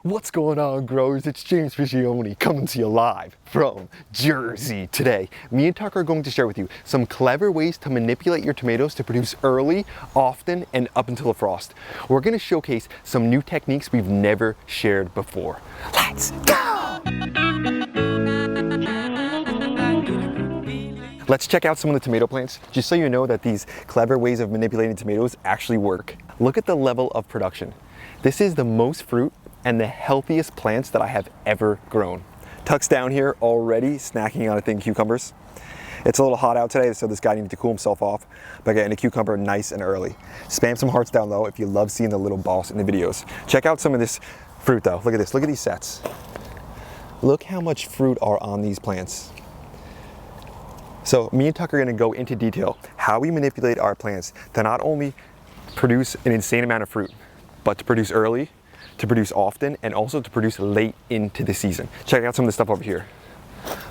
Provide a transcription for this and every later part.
What's going on, growers? It's James Prigioni coming to you live from Jersey. Today, me and Tucker are going to share with you some clever ways to manipulate your tomatoes to produce early, often, and up until the frost. We're going to showcase some new techniques we've never shared before. Let's go! Let's check out some of the tomato plants, just so you know that these clever ways of manipulating tomatoes actually work. Look at the level of production. This is the most fruit and the healthiest plants that I have ever grown. Tuck's down here already snacking on a thing of cucumbers. It's a little hot out today, so this guy needed to cool himself off by getting a cucumber nice and early. Spam some hearts down low if you love seeing the little boss in the videos. Check out some of this fruit though. Look at this, look at these sets. Look how much fruit are on these plants. So me and Tuck are gonna go into detail how we manipulate our plants to not only produce an insane amount of fruit, but to produce early, to produce often, and also to produce late into the season. Check out some of the stuff over here.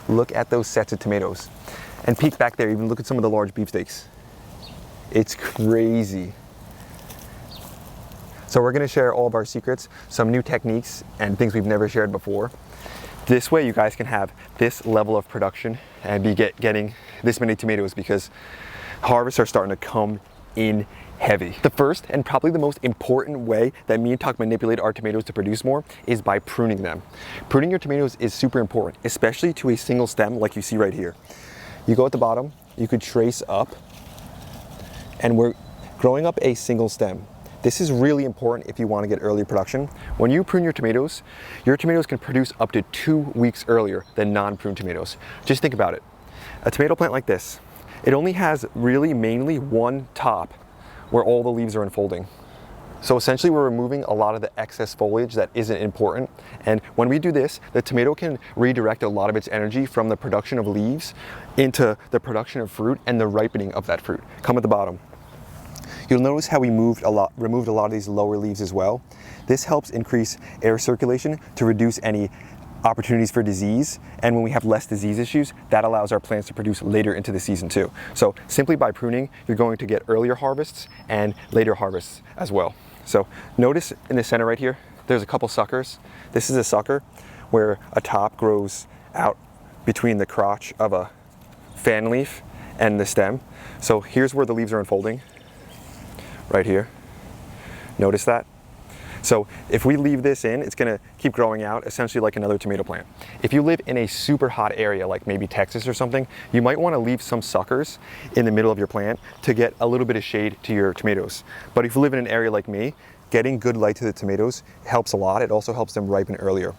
Look at those sets of tomatoes. And peek back there, even look at some of the large beefsteaks. It's crazy. So we're gonna share all of our secrets, some new techniques, and things we've never shared before. This way you guys can have this level of production and be getting this many tomatoes, because harvests are starting to come in heavy. The first and probably the most important way that me and Tuck manipulate our tomatoes to produce more is by pruning them. Pruning your tomatoes is super important, especially to a single stem like you see right here. You go at the bottom, you could trace up, and we're growing up a single stem. This is really important if you want to get early production. When you prune your tomatoes can produce up to 2 weeks earlier than non-pruned tomatoes. Just think about it. A tomato plant like this, it only has really mainly one top where all the leaves are unfolding. So essentially we're removing a lot of the excess foliage that isn't important. And when we do this, the tomato can redirect a lot of its energy from the production of leaves into the production of fruit and the ripening of that fruit. Come at the bottom. You'll notice how we removed a lot of these lower leaves as well. This helps increase air circulation to reduce any opportunities for disease, and when we have less disease issues, that allows our plants to produce later into the season too. So simply by pruning, you're going to get earlier harvests and later harvests as well. So notice in the center right here, there's a couple suckers. This is a sucker where a top grows out between the crotch of a fan leaf and the stem. So here's where the leaves are unfolding, right here. Notice that? So if we leave this in, it's gonna keep growing out essentially like another tomato plant. If you live in a super hot area like maybe Texas or something, you might wanna leave some suckers in the middle of your plant to get a little bit of shade to your tomatoes. But if you live in an area like me, getting good light to the tomatoes helps a lot. It also helps them ripen earlier.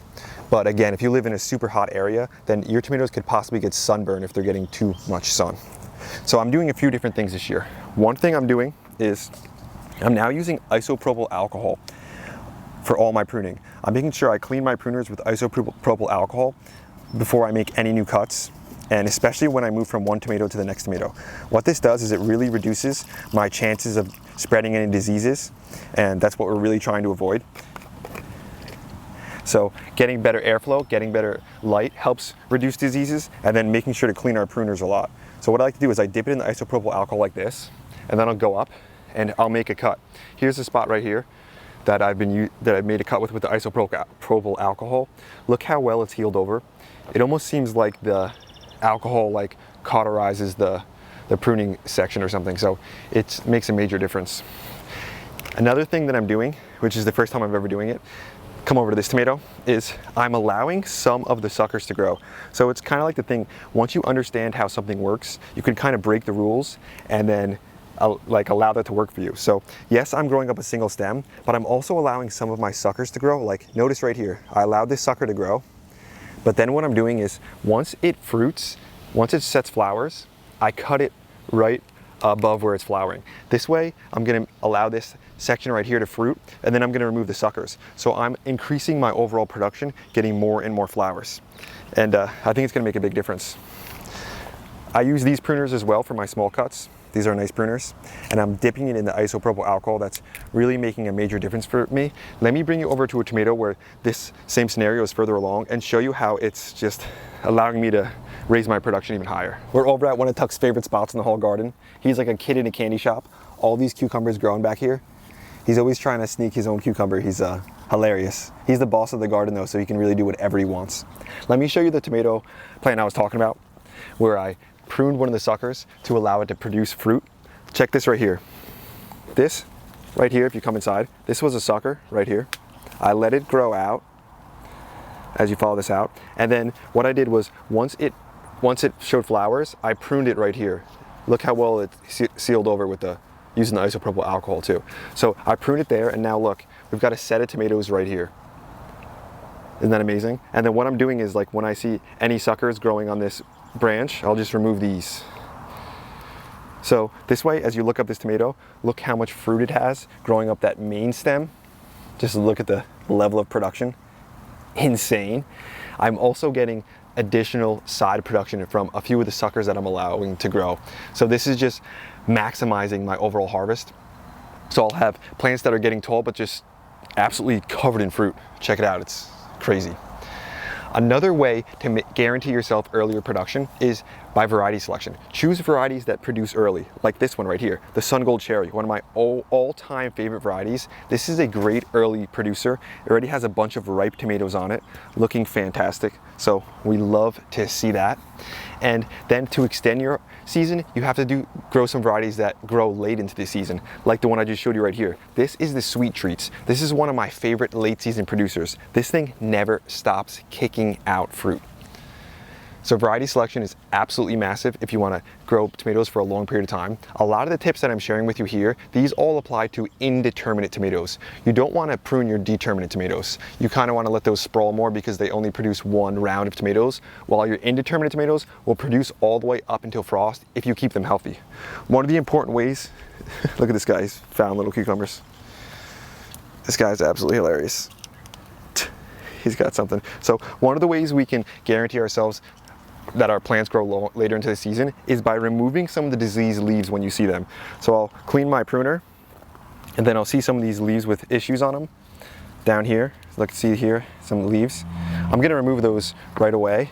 But again, if you live in a super hot area, then your tomatoes could possibly get sunburned if they're getting too much sun. So I'm doing a few different things this year. One thing I'm doing is I'm now using isopropyl alcohol for all my pruning. I'm making sure I clean my pruners with isopropyl alcohol before I make any new cuts, and especially when I move from one tomato to the next tomato. What this does is it really reduces my chances of spreading any diseases, and that's what we're really trying to avoid. So getting better airflow, getting better light helps reduce diseases, and then making sure to clean our pruners a lot. So what I like to do is I dip it in the isopropyl alcohol like this, and then I'll go up and I'll make a cut. Here's the spot right here that I've made a cut with the isopropyl alcohol. Look how well it's healed over. It almost seems like the alcohol like cauterizes the pruning section or something, so it makes a major difference. Another thing that I'm doing, which is the first time I'm ever doing it, come over to this tomato, is I'm allowing some of the suckers to grow. So it's kind of like the thing, once you understand how something works, you can kind of break the rules and then allow that to work for you. So yes, I'm growing up a single stem, but I'm also allowing some of my suckers to grow. Like notice right here, I allowed this sucker to grow, but then what I'm doing is once it fruits, once it sets flowers, I cut it right above where it's flowering. This way, I'm gonna allow this section right here to fruit, and then I'm gonna remove the suckers. So I'm increasing my overall production, getting more and more flowers. And I think it's gonna make a big difference. I use these pruners as well for my small cuts. These are nice pruners, and I'm dipping it in the isopropyl alcohol. That's really making a major difference for me. Let me bring you over to a tomato where this same scenario is further along and show you how it's just allowing me to raise my production even higher. We're over at one of Tuck's favorite spots in the whole garden. He's like a kid in a candy shop. All these cucumbers growing back here. He's always trying to sneak his own cucumber. He's hilarious. He's the boss of the garden though, so he can really do whatever he wants. Let me show you the tomato plant I was talking about, where I pruned one of the suckers to allow it to produce fruit. Check this right here. This right here, if you come inside, this was a sucker right here. I let it grow out as you follow this out. And then what I did was once it showed flowers, I pruned it right here. Look how well it sealed over with using the isopropyl alcohol too. So I pruned it there, and now look, we've got a set of tomatoes right here. Isn't that amazing? And then what I'm doing is, like, when I see any suckers growing on this branch, I'll just remove these. So this way, as you look up this tomato, look how much fruit it has growing up that main stem. Just look at the level of production. Insane. I'm also getting additional side production from a few of the suckers that I'm allowing to grow. So this is just maximizing my overall harvest. So I'll have plants that are getting tall but just absolutely covered in fruit. Check it out, it's crazy. Another way to guarantee yourself earlier production is by variety selection. Choose varieties that produce early, like this one right here, the Sun Gold Cherry, one of my all-time favorite varieties. This is a great early producer. It already has a bunch of ripe tomatoes on it, looking fantastic. So we love to see that. And then to extend your season, you have to grow some varieties that grow late into the season, like the one I just showed you right here. This is the Sweet Treats. This is one of my favorite late season producers. This thing never stops kicking out fruit. So variety selection is absolutely massive if you want to grow tomatoes for a long period of time. A lot of the tips that I'm sharing with you here, these all apply to indeterminate tomatoes. You don't want to prune your determinate tomatoes. You kind of want to let those sprawl more because they only produce one round of tomatoes, while your indeterminate tomatoes will produce all the way up until frost if you keep them healthy. One of the important ways, look at this guy, he's found little cucumbers. This guy's absolutely hilarious. He's got something. So one of the ways we can guarantee ourselves that our plants grow later into the season is by removing some of the diseased leaves when you see them. So I'll clean my pruner, and then I'll see some of these leaves with issues on them down here. Look, see here, some leaves. I'm gonna remove those right away.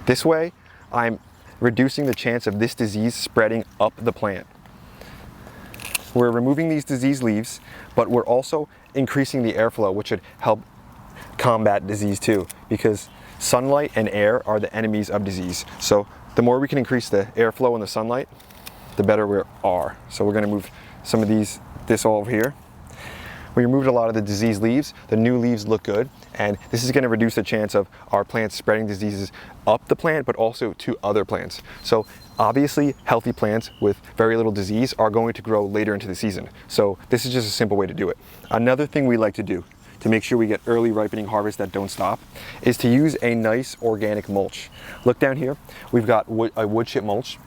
This way, I'm reducing the chance of this disease spreading up the plant. We're removing these diseased leaves, but we're also increasing the airflow, which should help combat disease too, because sunlight and air are the enemies of disease. So the more we can increase the airflow and the sunlight, the better we are. So we're gonna move some of this all over here. We removed a lot of the diseased leaves. The new leaves look good, and this is gonna reduce the chance of our plants spreading diseases up the plant, but also to other plants. So obviously, healthy plants with very little disease are going to grow later into the season. So this is just a simple way to do it. Another thing we like to do to make sure we get early ripening harvests that don't stop is to use a nice organic mulch. Look down here, we've got a wood chip mulch.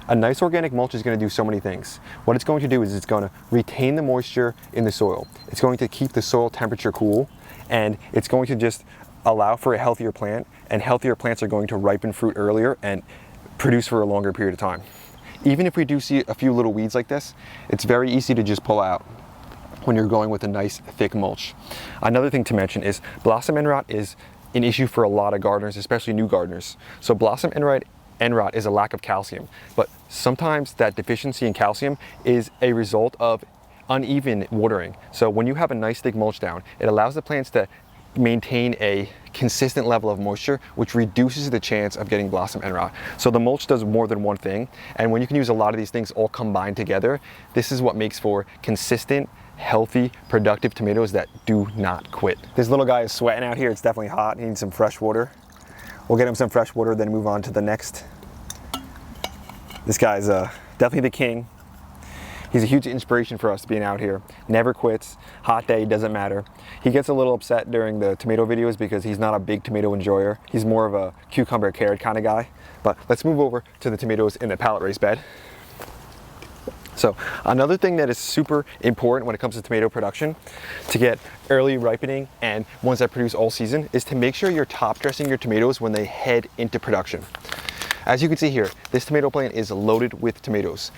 A nice organic mulch is going to do so many things. What it's going to do is it's going to retain the moisture in the soil. It's going to keep the soil temperature cool, and it's going to just allow for a healthier plant, and healthier plants are going to ripen fruit earlier and produce for a longer period of time. Even if we do see a few little weeds like this, it's very easy to just pull out when you're going with a nice thick mulch. Another thing to mention is blossom end rot is an issue for a lot of gardeners, especially new gardeners. So blossom end rot is a lack of calcium, but sometimes that deficiency in calcium is a result of uneven watering. So when you have a nice thick mulch down, it allows the plants to maintain a consistent level of moisture, which reduces the chance of getting blossom end rot. So the mulch does more than one thing, and when you can use a lot of these things all combined together, this is what makes for consistent, healthy, productive tomatoes that do not quit. This little guy is sweating out here. It's definitely hot. He needs some fresh water. We'll get him some fresh water, then move on to the next. This guy's definitely the king. He's a huge inspiration for us being out here. Never quits. Hot day, doesn't matter. He gets a little upset during the tomato videos because he's not a big tomato enjoyer. He's more of a cucumber carrot kind of guy. But let's move over to the tomatoes in the pallet raised bed. So another thing that is super important when it comes to tomato production to get early ripening and ones that produce all season is to make sure you're top dressing your tomatoes when they head into production. As you can see here, this tomato plant is loaded with tomatoes.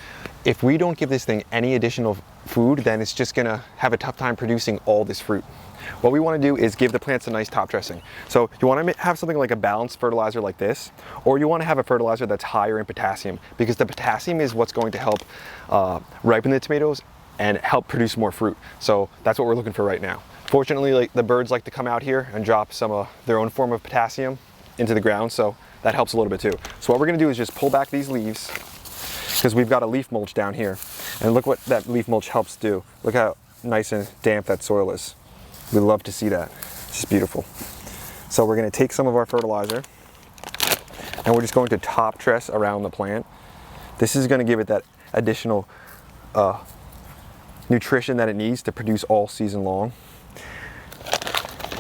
If we don't give this thing any additional food, then it's just gonna have a tough time producing all this fruit. What we want to do is give the plants a nice top dressing. So you want to have something like a balanced fertilizer like this, or you want to have a fertilizer that's higher in potassium, because the potassium is what's going to help ripen the tomatoes and help produce more fruit. So that's what we're looking for right now. Fortunately, like the birds like to come out here and drop some of their own form of potassium into the ground, so that helps a little bit too. So what we're gonna do is just pull back these leaves, because we've got a leaf mulch down here. And look what that leaf mulch helps do. Look how nice and damp that soil is. We love to see that. It's just beautiful. So we're gonna take some of our fertilizer and we're just going to top dress around the plant. This is gonna give it that additional nutrition that it needs to produce all season long.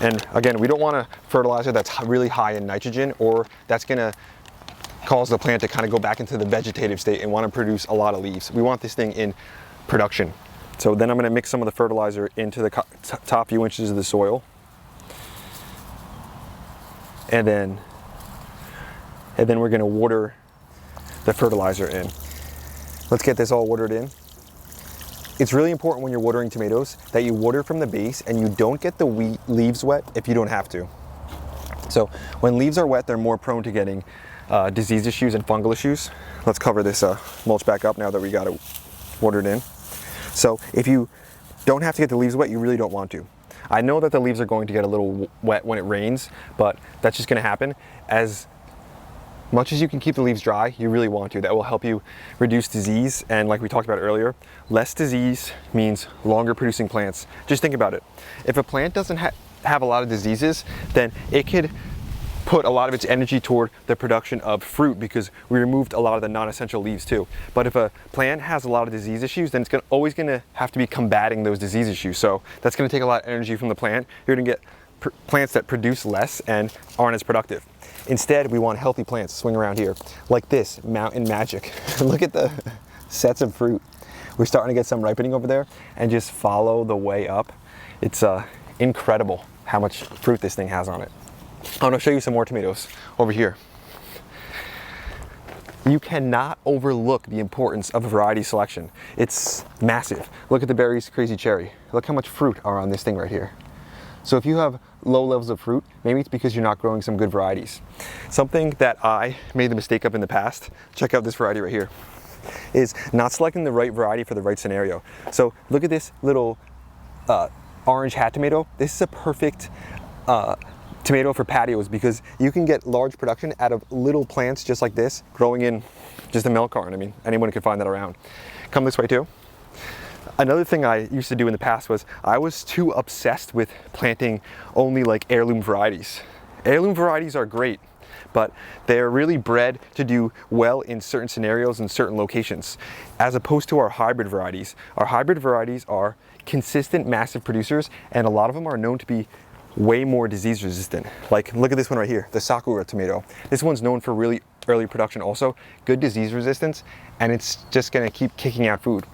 And again, we don't want a fertilizer that's really high in nitrogen, or that's gonna cause the plant to kind of go back into the vegetative state and want to produce a lot of leaves. We want this thing in production. So then I'm gonna mix some of the fertilizer into the top few inches of the soil. And then we're gonna water the fertilizer in. Let's get this all watered in. It's really important when you're watering tomatoes that you water from the base and you don't get the leaves wet if you don't have to. So when leaves are wet, they're more prone to getting disease issues and fungal issues. Let's cover this mulch back up now that we got it watered in. So if you don't have to get the leaves wet, you really don't want to. I know that the leaves are going to get a little wet when it rains, but that's just gonna happen. As much as you can keep the leaves dry, you really want to. That will help you reduce disease, and like we talked about earlier, less disease means longer producing plants. Just think about it. If a plant doesn't have a lot of diseases, then it could put a lot of its energy toward the production of fruit, because we removed a lot of the non-essential leaves too. But if a plant has a lot of disease issues, then it's always gonna have to be combating those disease issues. So that's gonna take a lot of energy from the plant. You're gonna get plants that produce less and aren't as productive. Instead, we want healthy plants to swing around here, like this mountain magic. Look at the sets of fruit. We're starting to get some ripening over there, and just follow the way up. It's incredible how much fruit this thing has on it. I'm gonna show you some more tomatoes over here. You cannot overlook the importance of variety selection. It's massive. Look at the Berries Crazy Cherry. Look how much fruit are on this thing right here. So if you have low levels of fruit, maybe it's because you're not growing some good varieties. Something that I made the mistake of in the past, check out this variety right here, is not selecting the right variety for the right scenario. So look at this little orange hat tomato. This is a perfect tomato for patios, because you can get large production out of little plants just like this, growing in just a milk carton. I mean, anyone can find that around. Come this way too. Another thing I used to do in the past was I was too obsessed with planting only like heirloom varieties. Heirloom varieties are great, but they're really bred to do well in certain scenarios and certain locations, as opposed to our hybrid varieties. Our hybrid varieties are consistent, massive producers, and a lot of them are known to be way more disease resistant. Like, look at this one right here, the Sakura tomato. This one's known for really early production also, good disease resistance, and it's just gonna keep kicking out food.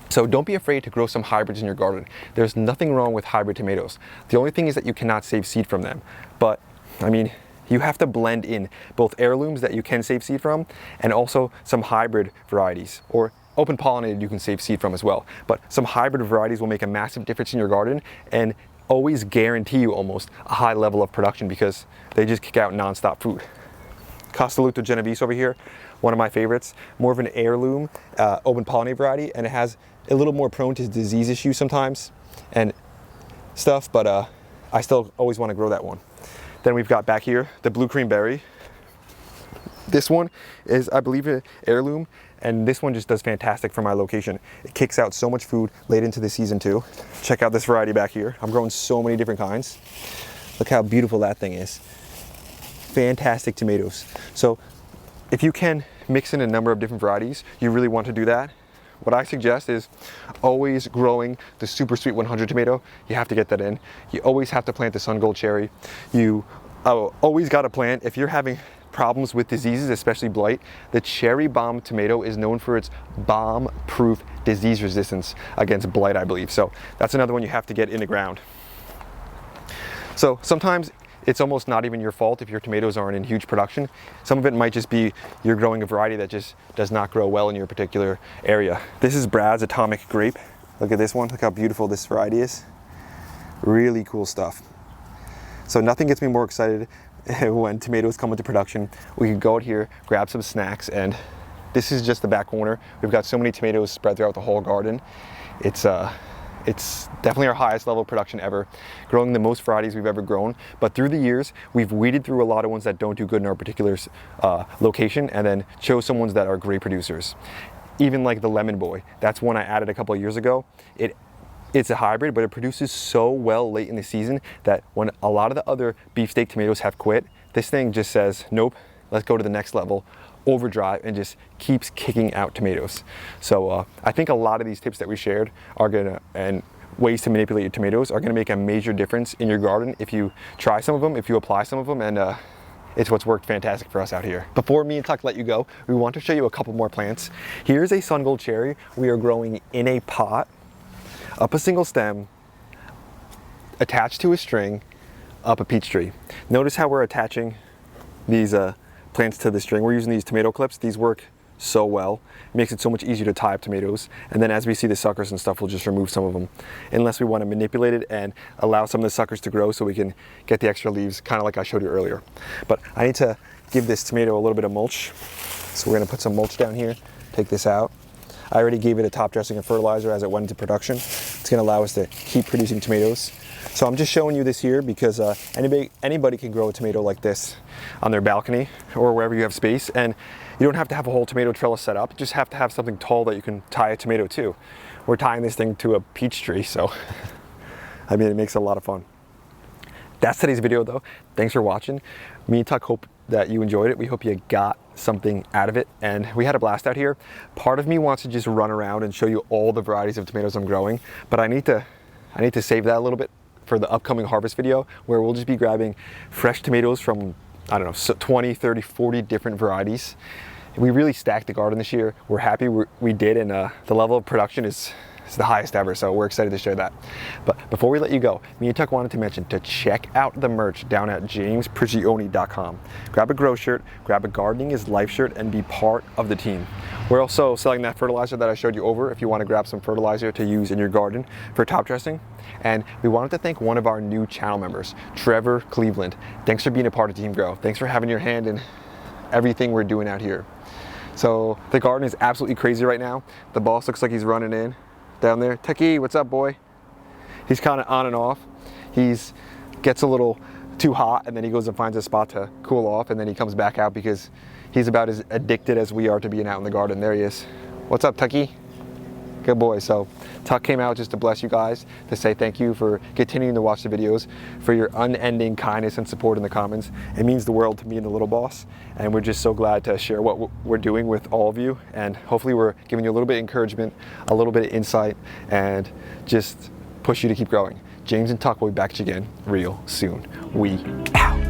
So don't be afraid to grow some hybrids in your garden. There's nothing wrong with hybrid tomatoes. The only thing is that you cannot save seed from them. But I mean, you have to blend in both heirlooms that you can save seed from, and also some hybrid varieties, or open pollinated you can save seed from as well. But some hybrid varieties will make a massive difference in your garden and always guarantee you almost a high level of production, because they just kick out nonstop food. Castelluto Genovese over here, one of my favorites, more of an heirloom open pollinated variety, and it has a little more prone to disease issues sometimes and stuff, but I still always want to grow that one. Then we've got back here the blue cream berry. This one is, I believe, an heirloom, and this one just does fantastic for my location. It kicks out so much food late into the season too. Check out this variety back here. I'm growing so many different kinds. Look how beautiful that thing is. Fantastic tomatoes. So if you can mix in a number of different varieties, you really want to do that. What I suggest is always growing the super sweet 100 tomato. You have to get that in. You always have to plant the sun gold cherry. You always got to plant, if you're having problems with diseases, especially blight, the cherry bomb tomato is known for its bomb-proof disease resistance against blight, I believe. So that's another one you have to get in the ground. So sometimes it's almost not even your fault if your tomatoes aren't in huge production. Some of it might just be you're growing a variety that just does not grow well in your particular area. This is Brad's Atomic Grape. Look at this one, look how beautiful this variety is. Really cool stuff. So nothing gets me more excited when tomatoes come into production. We can go out here, grab some snacks, and this is just the back corner. We've got so many tomatoes spread throughout the whole garden. It's It's definitely our highest level of production ever, growing the most varieties we've ever grown. But through the years, we've weeded through a lot of ones that don't do good in our particular location, and then chose some ones that are great producers. Even like the Lemon Boy, that's one I added a couple of years ago. It's a hybrid, but it produces so well late in the season that when a lot of the other beefsteak tomatoes have quit, this thing just says, nope, let's go to the next level, overdrive, and just keeps kicking out tomatoes. So I think a lot of these tips that we shared are gonna, and ways to manipulate your tomatoes, are gonna make a major difference in your garden if you try some of them, if you apply some of them, and it's what's worked fantastic for us out here. Before me and Tuck let you go, we want to show you a couple more plants. Here's a sun gold cherry we are growing in a pot, up a single stem, attached to a string, up a peach tree. Notice how we're attaching these plants to the string. We're using these tomato clips. These work so well. It makes it so much easier to tie up tomatoes. And then as we see the suckers and stuff, we'll just remove some of them, unless we want to manipulate it and allow some of the suckers to grow so we can get the extra leaves, kind of like I showed you earlier. But I need to give this tomato a little bit of mulch. So we're going to put some mulch down here, take this out. I already gave it a top dressing of fertilizer as it went into production. It's going to allow us to keep producing tomatoes. So I'm just showing you this here because anybody can grow a tomato like this on their balcony or wherever you have space, and you don't have to have a whole tomato trellis set up. You just have to have something tall that you can tie a tomato to. We're tying this thing to a peach tree, so I mean, it makes it a lot of fun. That's today's video though. Thanks for watching. Me and Tuck hope that you enjoyed it. We hope you got something out of it, and we had a blast out here. Part of me wants to just run around and show you all the varieties of tomatoes I'm growing, but I need to save that a little bit for the upcoming harvest video, where we'll just be grabbing fresh tomatoes from, I don't know, 20, 30, 40 different varieties. We really stacked the garden this year. We're happy we did, and the level of production is the highest ever, so we're excited to share that. But before we let you go, me and Tuck wanted to mention to check out the merch down at jamesprigioni.com. Grab a grow shirt, grab a gardening is life shirt, and be part of the team. We're also selling that fertilizer that I showed you over if you want to grab some fertilizer to use in your garden for top dressing. And we wanted to thank one of our new channel members, Trevor Cleveland. Thanks for being a part of Team Grow. Thanks for having your hand in everything we're doing out here. So the garden is absolutely crazy right now. The boss looks like he's running in down there. Techie, what's up, boy? He's kind of on and off. Gets a little too hot, and then he goes and finds a spot to cool off, and then he comes back out because he's about as addicted as we are to being out in the garden. There he is. What's up, Techie? Good boy. So Tuck came out just to bless you guys, to say thank you for continuing to watch the videos, for your unending kindness and support in the comments. It means the world to me and the little boss, and we're just so glad to share what we're doing with all of you, and hopefully we're giving you a little bit of encouragement, a little bit of insight, and just push you to keep growing. James and Tuck will be back again real soon. We out.